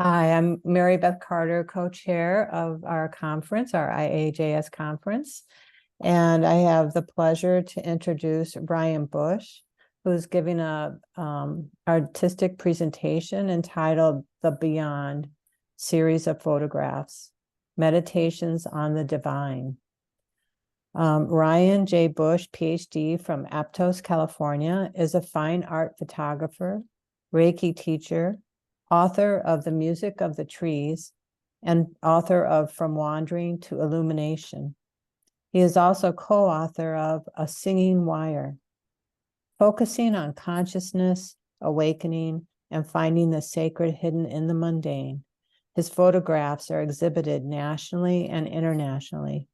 Hi, I'm Mary Beth Carter, co-chair of our conference, our IAJS conference. And I have the pleasure to introduce Brian Bush, who's giving a artistic presentation entitled The Beyond Series of Photographs, Meditations on the Divine. Ryan J. Bush, PhD from Aptos, California, is a fine art photographer, Reiki teacher, author of The Music of the Trees, and author of From Wandering to Illumination. He is also co-author of A Singing Wire, focusing on consciousness, awakening, and finding the sacred hidden in the mundane. His photographs are exhibited nationally and internationally.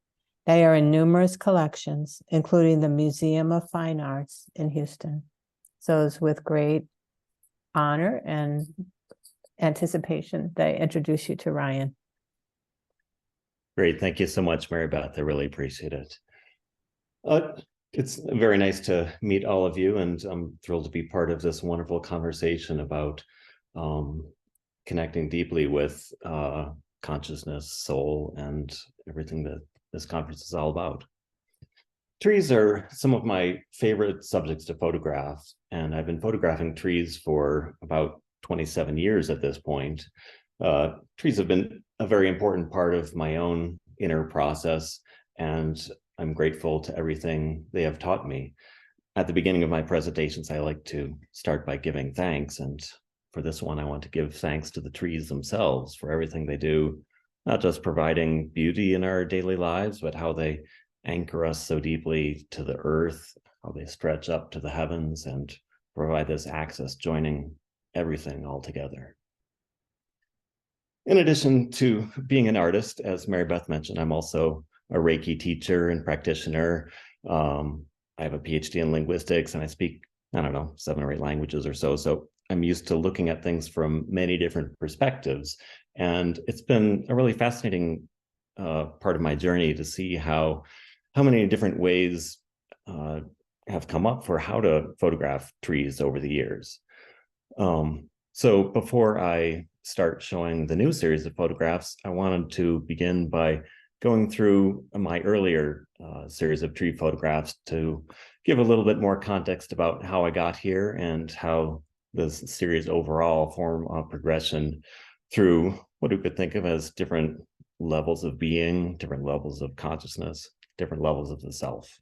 They are in numerous collections, including the Museum of Fine Arts in Houston. So it's with great honor and anticipation that I introduce you to Ryan. Great. Thank you so much, Mary Beth. I really appreciate it. It's very nice to meet all of you, and I'm thrilled to be part of this wonderful conversation about connecting deeply with consciousness, soul, and everything that this conference is all about. Trees are some of my favorite subjects to photograph, and I've been photographing trees for about 27 years at this point. Trees have been a very important part of my own inner process, and I'm grateful to everything they have taught me. At the beginning of my presentations, I like to start by giving thanks, and for this one, I want to give thanks to the trees themselves for everything they do, not just providing beauty in our daily lives, but how they anchor us so deeply to the earth, how they stretch up to the heavens and provide this access, joining everything all together. In addition to being an artist, as Mary Beth mentioned, I'm also a Reiki teacher and practitioner. I have a PhD in linguistics, and I speak, 7 or 8 languages or so. So I'm used to looking at things from many different perspectives. And it's been a really fascinating part of my journey to see how many different ways have come up for how to photograph trees over the years. So before I start showing the new series of photographs, I wanted to begin by going through my earlier series of tree photographs to give a little bit more context about how I got here and how this series overall form a progression through what we could think of as different levels of being, different levels of consciousness, different levels of the self.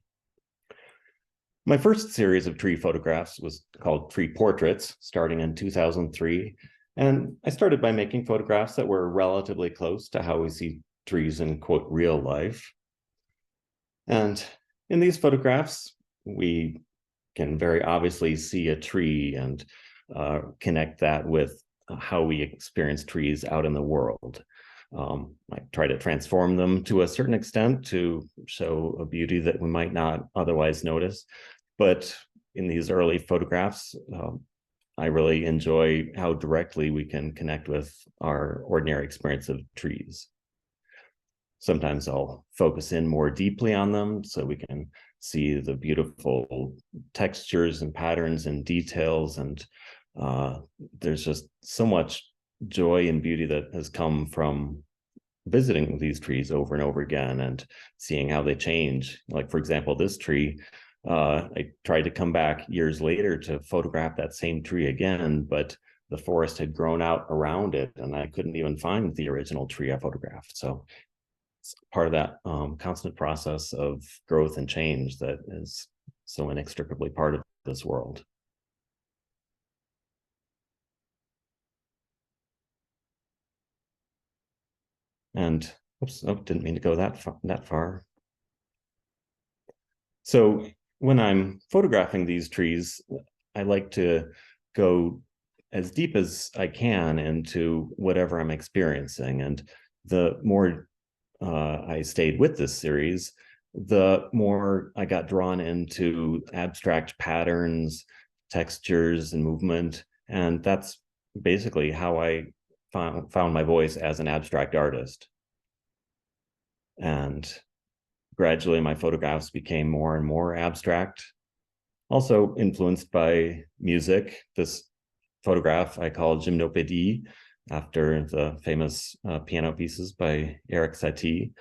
My first series of tree photographs was called Tree Portraits, starting in 2003. And I started by making photographs that were relatively close to how we see trees in, quote, real life. And in these photographs, we can very obviously see a tree and connect that with how we experience trees out in the world. I try to transform them to a certain extent to show a beauty that we might not otherwise notice. But in these early photographs, I really enjoy how directly we can connect with our ordinary experience of trees. Sometimes I'll focus in more deeply on them so we can see the beautiful textures and patterns and details. And there's just so much joy and beauty that has come from visiting these trees over and over again and seeing how they change. Like, for example, this tree, I tried to come back years later to photograph that same tree again, but the forest had grown out around it and I couldn't even find the original tree I photographed. So it's part of that constant process of growth and change that is so inextricably part of this world. And oops, oh, didn't mean to go that far. So when I'm photographing these trees, I like to go as deep as I can into whatever I'm experiencing. And the more I stayed with this series, the more I got drawn into abstract patterns, textures, and movement. And that's basically how I found my voice as an abstract artist. And gradually, my photographs became more and more abstract, also influenced by music. This photograph I call Gymnopédie after the famous piano pieces by Eric Satie.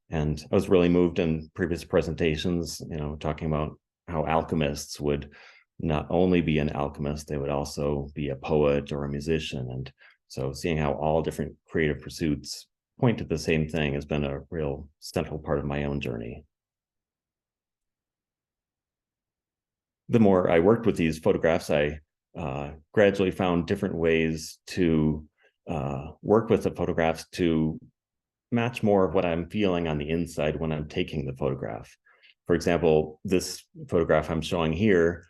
And I was really moved in previous presentations, talking about how alchemists would not only be an alchemist, they would also be a poet or a musician. And so seeing how all different creative pursuits point to the same thing has been a real central part of my own journey. The more I worked with these photographs, I gradually found different ways to work with the photographs to match more of what I'm feeling on the inside when I'm taking the photograph. For example, this photograph I'm showing here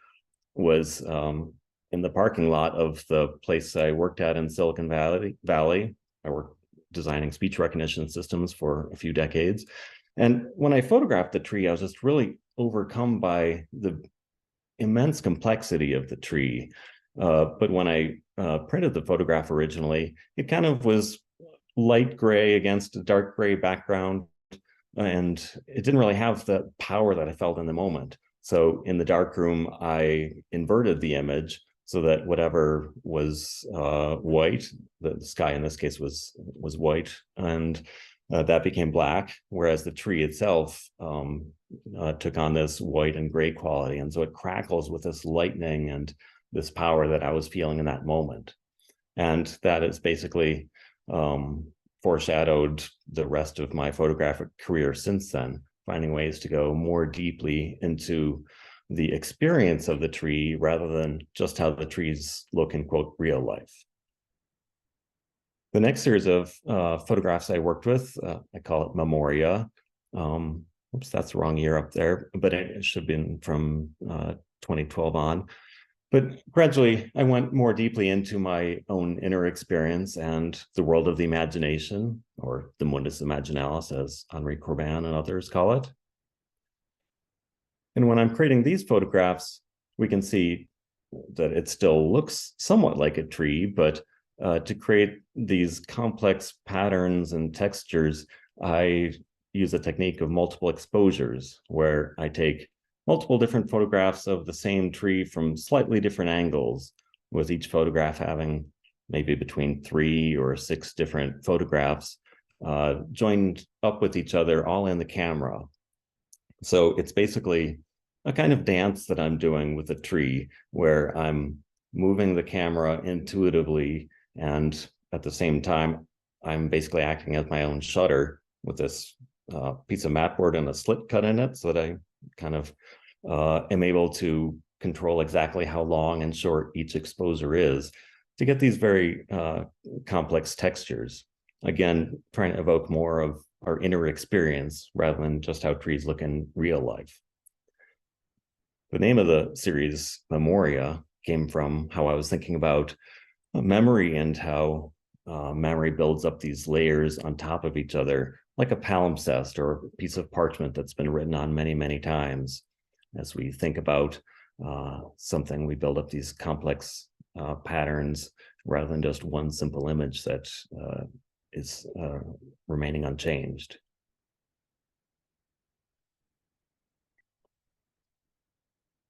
was in the parking lot of the place I worked at in Silicon Valley. I worked designing speech recognition systems for a few decades. And when I photographed the tree, I was just really overcome by the immense complexity of the tree. But when I printed the photograph originally, it kind of was light gray against a dark gray background, and it didn't really have the power that I felt in the moment. So in the darkroom, I inverted the image so that whatever was white, the sky in this case was white, and that became black, whereas the tree itself took on this white and gray quality. And so it crackles with this lightning and this power that I was feeling in that moment. And that is basically foreshadowed the rest of my photographic career since then, finding ways to go more deeply into the experience of the tree rather than just how the trees look in, quote, real life. The next series of photographs I worked with, I call it Memoria. Oops, that's the wrong year up there, but it should have been from 2012 on. But gradually, I went more deeply into my own inner experience and the world of the imagination, or the mundus imaginalis, as Henri Corbin and others call it. And when I'm creating these photographs, we can see that it still looks somewhat like a tree, but to create these complex patterns and textures, I use a technique of multiple exposures, where I take multiple different photographs of the same tree from slightly different angles, with each photograph having maybe between 3 or 6 different photographs joined up with each other, all in the camera. So it's basically a kind of dance that I'm doing with a tree, where I'm moving the camera intuitively, and at the same time, I'm basically acting as my own shutter with this piece of mat board and a slit cut in it, so that I kind of am able to control exactly how long and short each exposure is to get these very complex textures. Again, trying to evoke more of our inner experience rather than just how trees look in real life. The name of the series, Memoria, came from how I was thinking about memory and how memory builds up these layers on top of each other, like a palimpsest or a piece of parchment that's been written on many, many times. As we think about something, we build up these complex patterns rather than just one simple image that is remaining unchanged.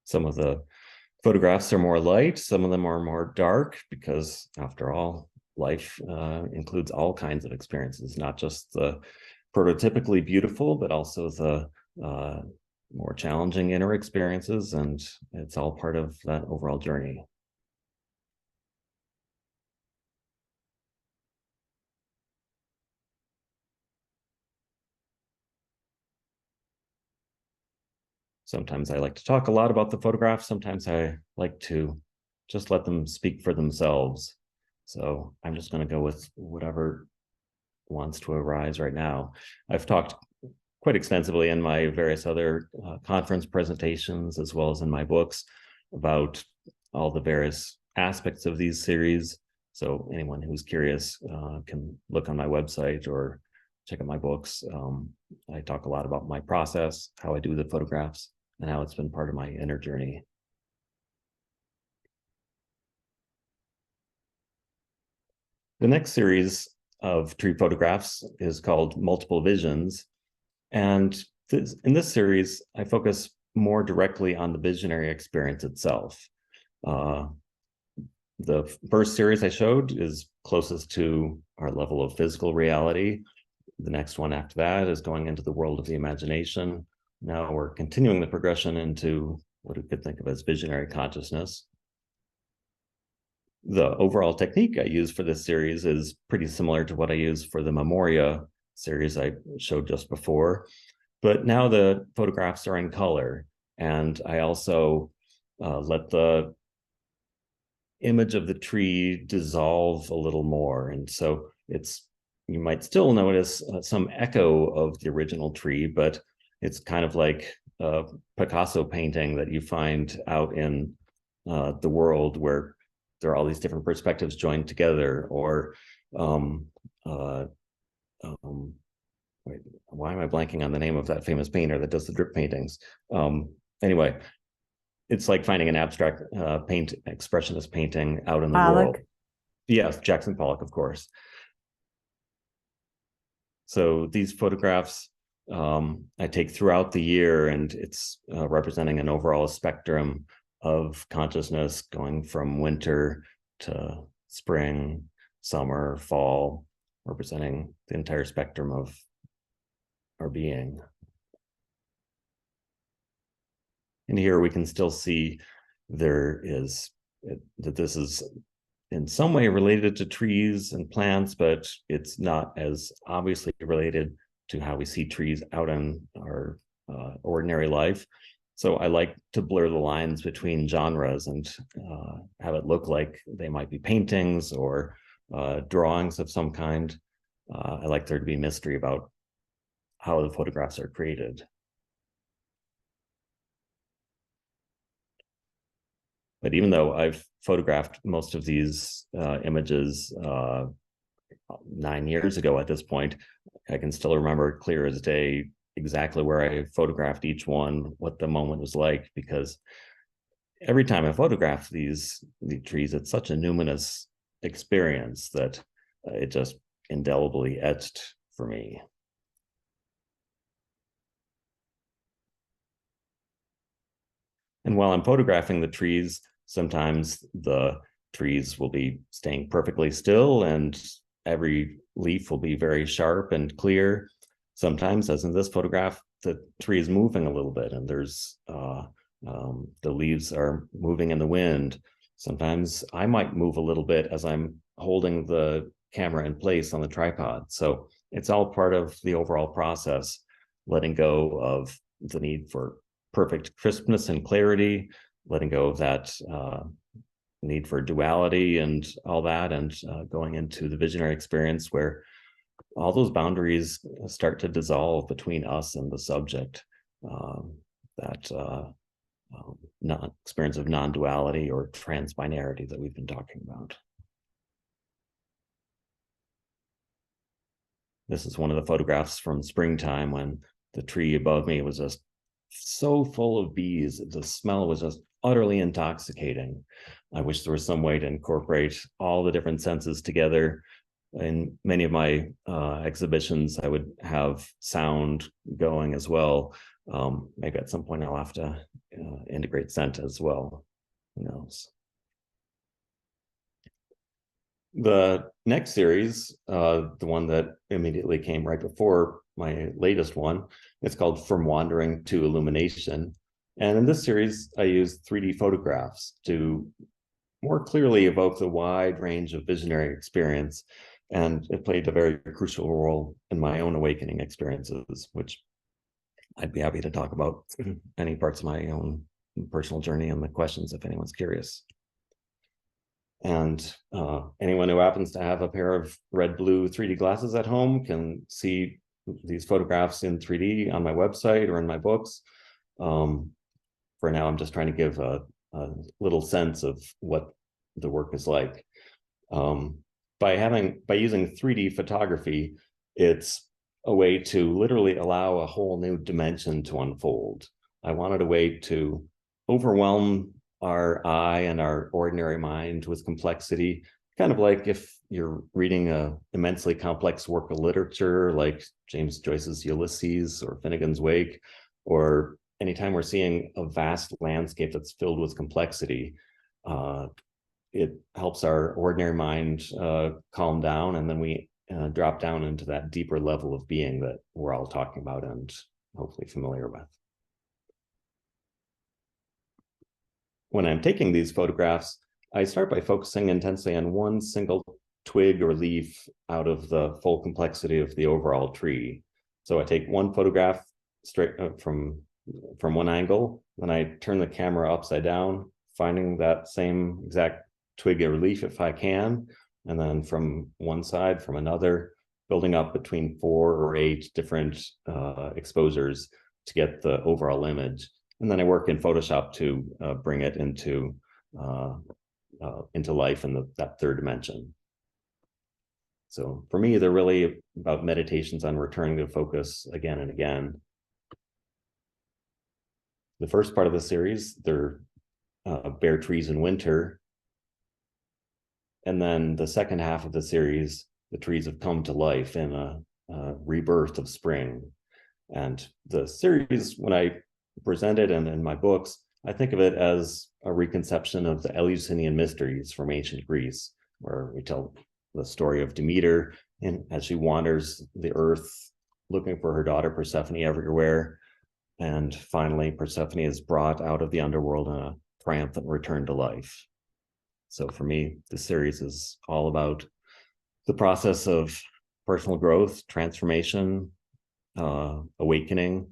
Some of the photographs are more light, some of them are more dark, because after all, life includes all kinds of experiences, not just the prototypically beautiful, but also the more challenging inner experiences, and it's all part of that overall journey. Sometimes I like to talk a lot about the photographs. Sometimes I like to just let them speak for themselves. So I'm just going to go with whatever wants to arise right now. I've talked quite extensively in my various other conference presentations, as well as in my books, about all the various aspects of these series. So anyone who's curious can look on my website or check out my books. I talk a lot about my process, how I do the photographs, and how it's been part of my inner journey. The next series of tree photographs is called Multiple Visions. And in this series, I focus more directly on the visionary experience itself. The first series I showed is closest to our level of physical reality. The next one after that is going into the world of the imagination. Now we're continuing the progression into what we could think of as visionary consciousness. The overall technique I use for this series is pretty similar to what I use for the Memoria series I showed just before, but now the photographs are in color, and I also let the image of the tree dissolve a little more. And so you might still notice some echo of the original tree, but it's kind of like a Picasso painting that you find out in the world, where there are all these different perspectives joined together. Or wait, why am I blanking on the name of that famous painter that does the drip paintings? Anyway, it's like finding an abstract expressionist painting out in the world. Yes, Jackson Pollock, of course. So these photographs I take throughout the year, and it's representing an overall spectrum of consciousness, going from winter to spring, summer, fall, representing the entire spectrum of our being. And here we can still see that this is in some way related to trees and plants, but it's not as obviously related to how we see trees out in our ordinary life. So I like to blur the lines between genres and have it look like they might be paintings or drawings of some kind. I like there to be mystery about how the photographs are created. But even though I've photographed most of these images 9 years ago at this point, I can still remember clear as day exactly where I photographed each one, what the moment was like, because every time I photograph the trees, it's such a numinous experience that it just indelibly etched for me. And while I'm photographing the trees, sometimes the trees will be staying perfectly still and every leaf will be very sharp and clear. Sometimes, as in this photograph, the tree is moving a little bit and there's the leaves are moving in the wind. Sometimes I might move a little bit as I'm holding the camera in place on the tripod. So it's all part of the overall process, letting go of the need for perfect crispness and clarity, letting go of that need for duality and all that, and going into the visionary experience where all those boundaries start to dissolve between us and the subject. That experience of non-duality or transbinarity that we've been talking about. This is one of the photographs from springtime when the tree above me was just so full of bees. The smell was just utterly intoxicating. I wish there was some way to incorporate all the different senses together. In many of my exhibitions, I would have sound going as well. Maybe at some point I'll have to integrate scent as well. Who knows? The next series, the one that immediately came right before my latest one, it's called From Wandering to Illumination. And in this series, I use 3D photographs to more clearly evoke the wide range of visionary experience. And it played a very crucial role in my own awakening experiences, which I'd be happy to talk about any parts of my own personal journey and the questions if anyone's curious. And anyone who happens to have a pair of red-blue 3D glasses at home can see these photographs in 3D on my website or in my books. For now, I'm just trying to give a little sense of what the work is like. By using 3D photography, it's a way to literally allow a whole new dimension to unfold. I wanted a way to overwhelm our eye and our ordinary mind with complexity, kind of like if you're reading an immensely complex work of literature like James Joyce's Ulysses or Finnegan's Wake, or anytime we're seeing a vast landscape that's filled with complexity, it helps our ordinary mind calm down, and then we drop down into that deeper level of being that we're all talking about and hopefully familiar with. When I'm taking these photographs, I start by focusing intensely on one single twig or leaf out of the full complexity of the overall tree. So I take one photograph straight from one angle, then I turn the camera upside down, finding that same exact twig or leaf if I can, and then from one side, from another, building up between 4 or 8 different exposures to get the overall image. And then I work in Photoshop to bring it into life in that third dimension. So for me, they're really about meditations on returning to focus again and again. The first part of the series, they're bare trees in winter. And then the second half of the series, the trees have come to life in a rebirth of spring. And the series, when I present it and in my books, I think of it as a reconception of the Eleusinian mysteries from ancient Greece, where we tell the story of Demeter and as she wanders the earth looking for her daughter Persephone everywhere. And finally, Persephone is brought out of the underworld in a triumphant return to life. So for me, the series is all about the process of personal growth, transformation, awakening,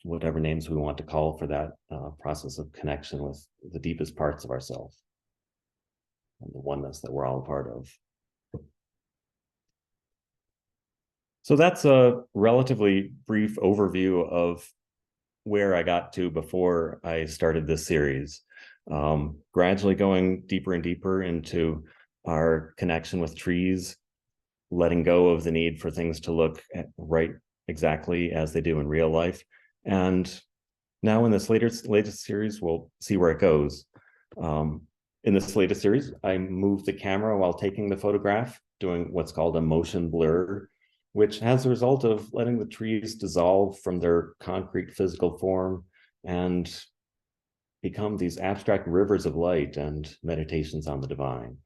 whatever names we want to call for that process of connection with the deepest parts of ourselves and the oneness that we're all a part of. So that's a relatively brief overview of where I got to before I started this series. Gradually going deeper and deeper into our connection with trees, letting go of the need for things to look right exactly as they do in real life. And now in this latest series, we'll see where it goes. In this latest series, I moved the camera while taking the photograph, doing what's called a motion blur, which has the result of letting the trees dissolve from their concrete physical form and become these abstract rivers of light and meditations on the divine.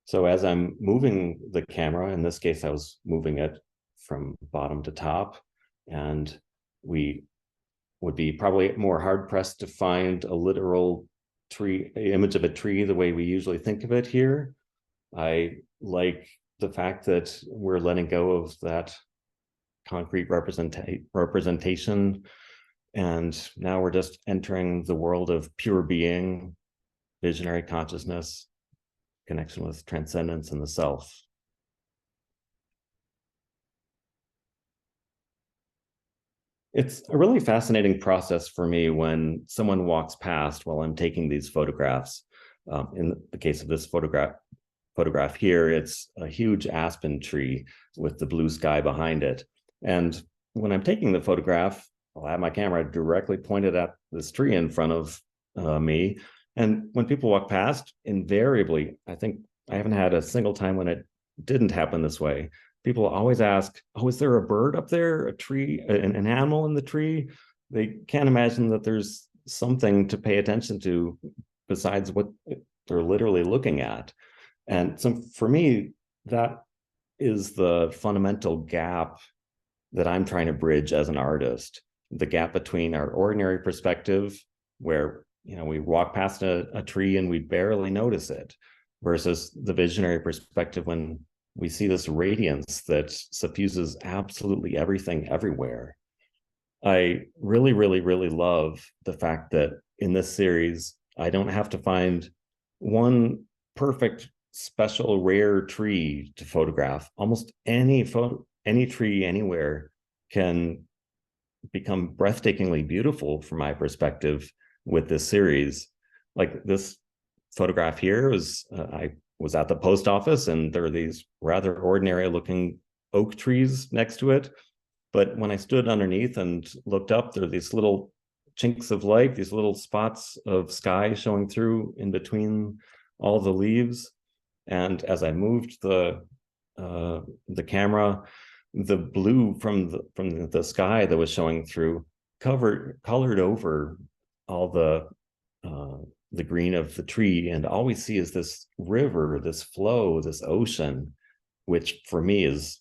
So as I'm moving the camera, in this case, I was moving it from bottom to top, and we would be probably more hard-pressed to find a literal tree, image of a tree the way we usually think of it here. I like the fact that we're letting go of that concrete representation, and now we're just entering the world of pure being, visionary consciousness, connection with transcendence and the self. It's a really fascinating process for me when someone walks past while I'm taking these photographs. In the case of this photograph here, it's a huge aspen tree with the blue sky behind it. And when I'm taking the photograph, I'll have my camera directly pointed at this tree in front of me. And when people walk past, invariably, I think I haven't had a single time when it didn't happen this way. People always ask, oh, is there a bird up there, a tree, an animal in the tree? They can't imagine that there's something to pay attention to besides what they're literally looking at. And so for me, that is the fundamental gap that I'm trying to bridge as an artist, the gap between our ordinary perspective, where we walk past a tree and we barely notice it, versus the visionary perspective when we see this radiance that suffuses absolutely everything everywhere. I really, really, really love the fact that in this series, I don't have to find one perfect, special, rare tree to photograph. Almost any tree anywhere can become breathtakingly beautiful from my perspective with this series. Like this photograph here I was at the post office and there are these rather ordinary looking oak trees next to it. But when I stood underneath and looked up, there are these little chinks of light, these little spots of sky showing through in between all the leaves. And as I moved the camera, the blue from the sky that was showing through colored over all the the green of the tree, and all we see is this river, this flow, this ocean, which for me is,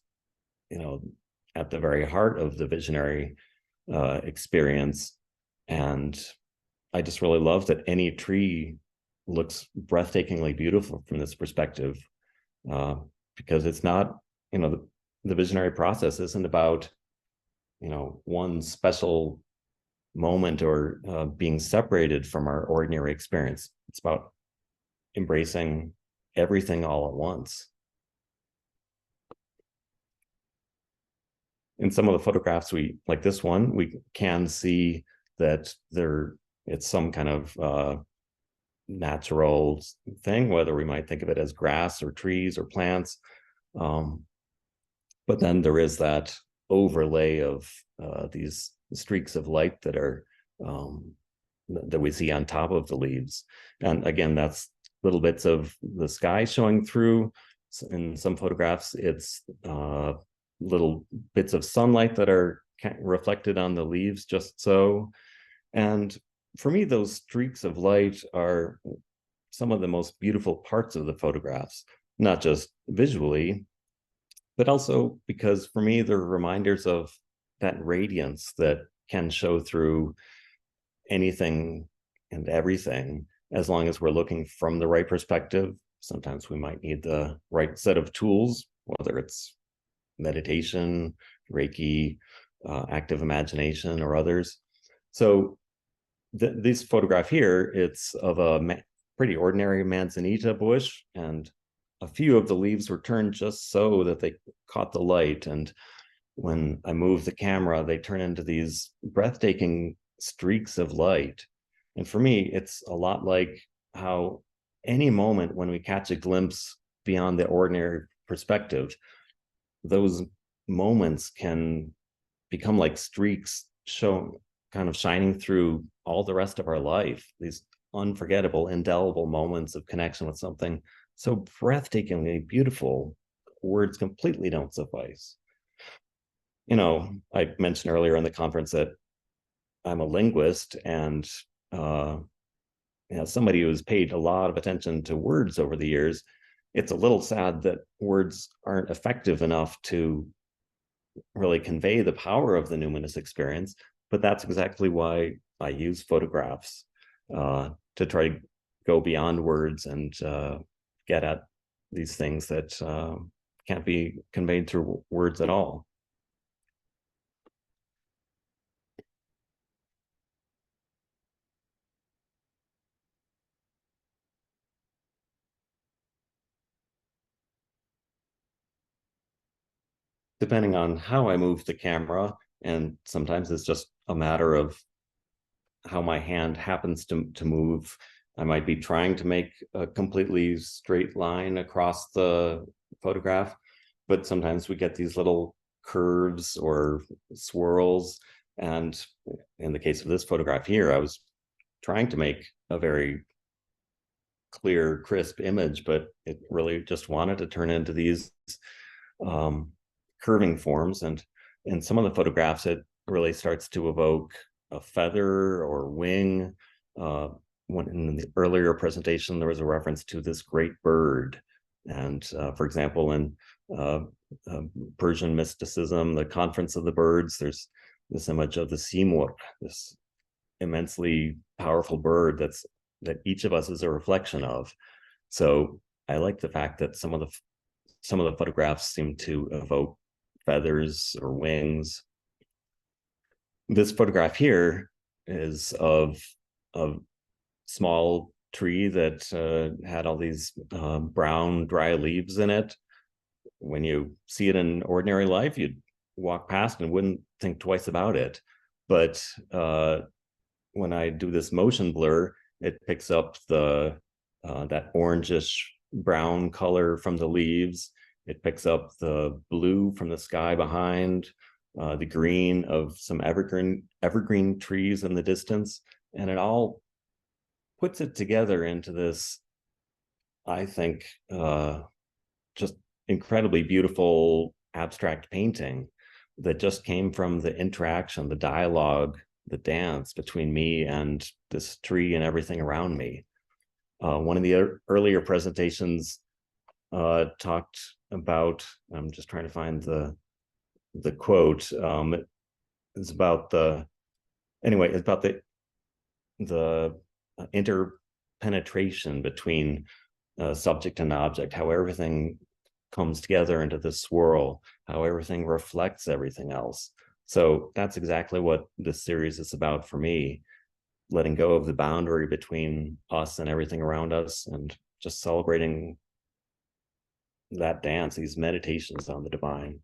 at the very heart of the visionary experience. And I just really love that any tree looks breathtakingly beautiful from this perspective, because it's not, the visionary process isn't about, one special moment or being separated from our ordinary experience. It's about embracing everything all at once. In some of the photographs, like this one, we can see that it's some kind of natural thing, whether we might think of it as grass or trees or plants. But then there is that overlay of these streaks of light that we see on top of the leaves. And again, that's little bits of the sky showing through. In some photographs, it's little bits of sunlight that are reflected on the leaves just so. And for me, those streaks of light are some of the most beautiful parts of the photographs, not just visually, but also because for me, they're reminders of that radiance that can show through anything and everything, as long as we're looking from the right perspective. Sometimes we might need the right set of tools, whether it's meditation, Reiki, active imagination, or others. So this photograph here, it's of a pretty ordinary manzanita bush, and a few of the leaves were turned just so that they caught the light. And when I move the camera, they turn into these breathtaking streaks of light. And for me, it's a lot like how any moment when we catch a glimpse beyond the ordinary perspective, those moments can become like streaks kind of shining through all the rest of our life, these unforgettable, indelible moments of connection with something so breathtakingly beautiful, words completely don't suffice. I mentioned earlier in the conference that I'm a linguist, and somebody who's paid a lot of attention to words over the years. It's a little sad that words aren't effective enough to really convey the power of the numinous experience, but that's exactly why I use photographs to try to go beyond words and get at these things that can't be conveyed through words at all. Depending on how I move the camera, and sometimes it's just a matter of how my hand happens to move. I might be trying to make a completely straight line across the photograph, but sometimes we get these little curves or swirls. And in the case of this photograph here, I was trying to make a very clear, crisp image, but it really just wanted to turn into these curving forms. And in some of the photographs, it really starts to evoke a feather or wing. When in the earlier presentation, there was a reference to this great bird. And for example, in Persian mysticism, the Conference of the Birds, there's this image of the simur, this immensely powerful bird that each of us is a reflection of. So I like the fact that some of the photographs seem to evoke feathers or wings. This photograph here is of a small tree that had all these brown dry leaves in it. When you see it in ordinary life, you'd walk past and wouldn't think twice about it. But when I do this motion blur, it picks up that orangish brown color from the leaves. It picks up the blue from the sky behind, the green of some evergreen trees in the distance, and it all puts it together into this, I think, just incredibly beautiful abstract painting that just came from the interaction, the dialogue the dance between me and this tree and everything around me. One of the earlier presentations talked about, I'm just trying to find the quote. It's about it's about the interpenetration between subject and object, how everything comes together into this swirl, how everything reflects everything else. So that's exactly what this series is about for me, letting go of the boundary between us and everything around us, and just celebrating that dance, these meditations on the divine.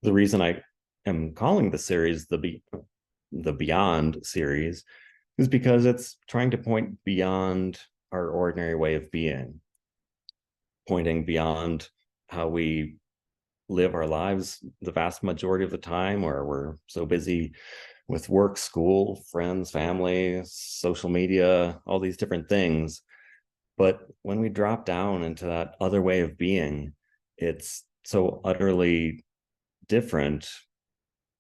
The reason I am calling the series the Beyond series is because it's trying to point beyond our ordinary way of being, pointing beyond how we live our lives the vast majority of the time, where we're so busy with work, school, friends, family, social media, all these different things. But when we drop down into that other way of being, it's so utterly different,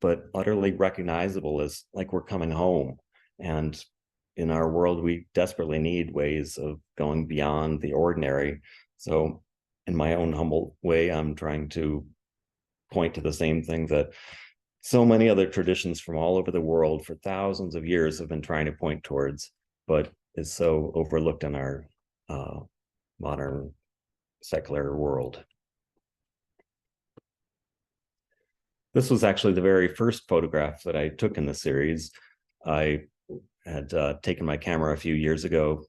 but utterly recognizable as like we're coming home. And in our world, we desperately need ways of going beyond the ordinary. So in my own humble way, I'm trying to point to the same thing that so many other traditions from all over the world for thousands of years have been trying to point towards, but is so overlooked in our modern secular world. This was actually the very first photograph that I took in the series. I had taken my camera a few years ago,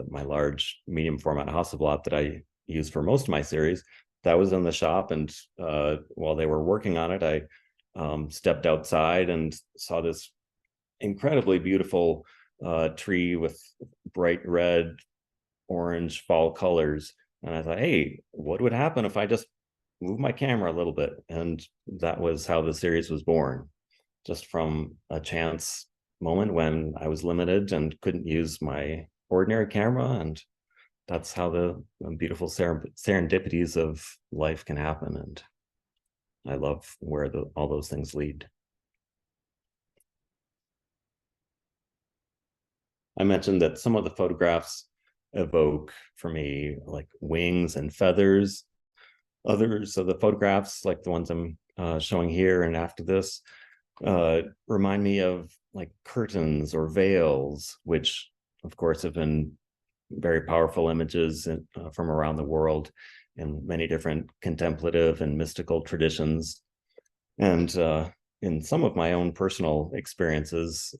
my large medium format Hasselblad that I use for most of my series. That was in the shop, and while they were working on it, I stepped outside and saw this incredibly beautiful tree with bright red, orange fall colors. And I thought, hey, what would happen if I just move my camera a little bit? And that was how the series was born, just from a chance moment when I was limited and couldn't use my ordinary camera. And that's how the beautiful serendipities of life can happen. And I love where all those things lead. I mentioned that some of the photographs evoke for me like wings and feathers. Others of the photographs, like the ones I'm showing here and after this, remind me of like curtains or veils, which of course have been very powerful images from around the world in many different contemplative and mystical traditions. And in some of my own personal experiences,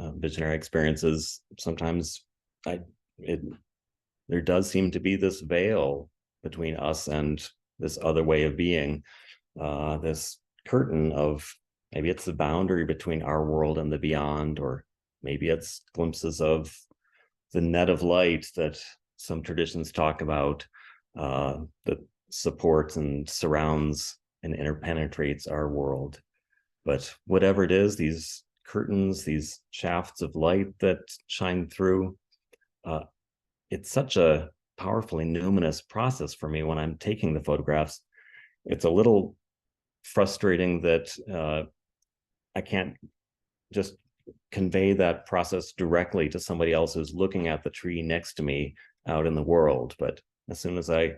visionary experiences, sometimes there does seem to be this veil between us and this other way of being, this curtain of, maybe it's the boundary between our world and the beyond, or maybe it's glimpses of the net of light that some traditions talk about, that supports and surrounds and interpenetrates our world. But whatever it is, these curtains, these shafts of light that shine through, it's such a powerfully numinous process for me when I'm taking the photographs. It's a little frustrating that I can't just convey that process directly to somebody else who's looking at the tree next to me out in the world. But as soon as I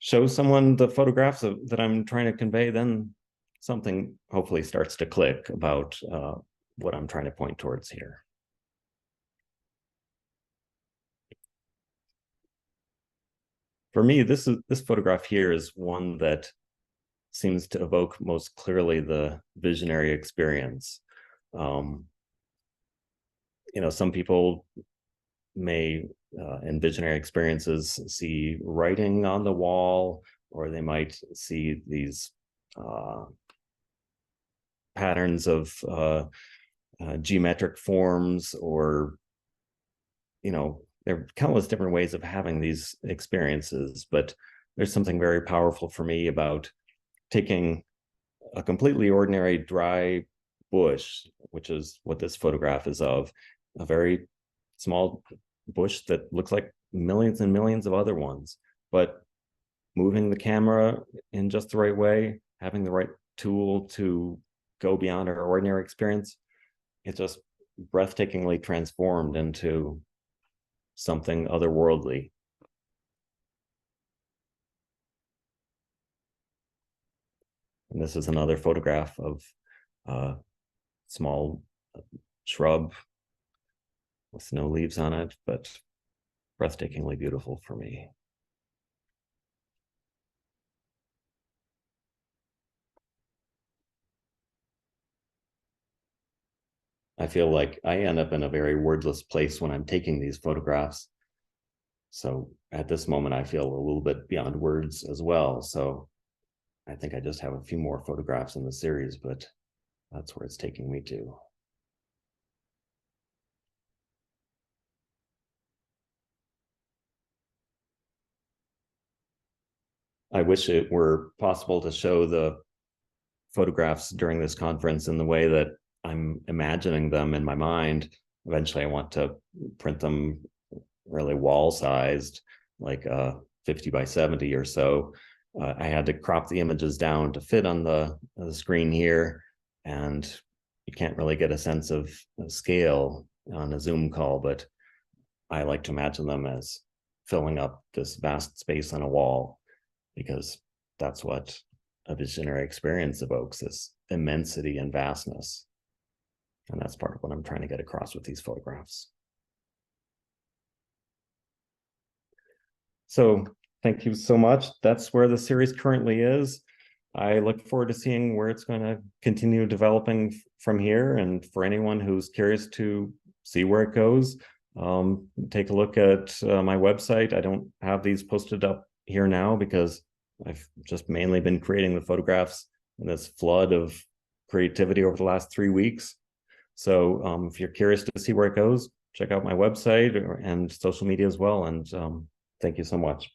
show someone the photographs that I'm trying to convey, then something hopefully starts to click about what I'm trying to point towards here. For me, this photograph here is one that seems to evoke most clearly the visionary experience. Some people may in visionary experiences see writing on the wall, or they might see these patterns of geometric forms, or there are countless different ways of having these experiences. But there's something very powerful for me about taking a completely ordinary dry bush, which is what this photograph is of, a very small bush that looks like millions and millions of other ones, but moving the camera in just the right way, having the right tool to go beyond our ordinary experience, it's just breathtakingly transformed into something otherworldly. And this is another photograph of a small shrub with no leaves on it, but breathtakingly beautiful for me. I feel like I end up in a very wordless place when I'm taking these photographs. So at this moment, I feel a little bit beyond words as well. So I think I just have a few more photographs in the series, but that's where it's taking me to. I wish it were possible to show the photographs during this conference in the way that I'm imagining them in my mind. Eventually, I want to print them really wall-sized, like 50 by 70 or so. I had to crop the images down to fit on the screen here, and you can't really get a sense of scale on a Zoom call, but I like to imagine them as filling up this vast space on a wall, because that's what a visionary experience evokes, this immensity and vastness. And that's part of what I'm trying to get across with these photographs. So thank you so much. That's where the series currently is. I look forward to seeing where it's going to continue developing from here. And for anyone who's curious to see where it goes, take a look at my website. I don't have these posted up here now because I've just mainly been creating the photographs in this flood of creativity over the last 3 weeks. So if you're curious to see where it goes, check out my website and social media as well. And thank you so much.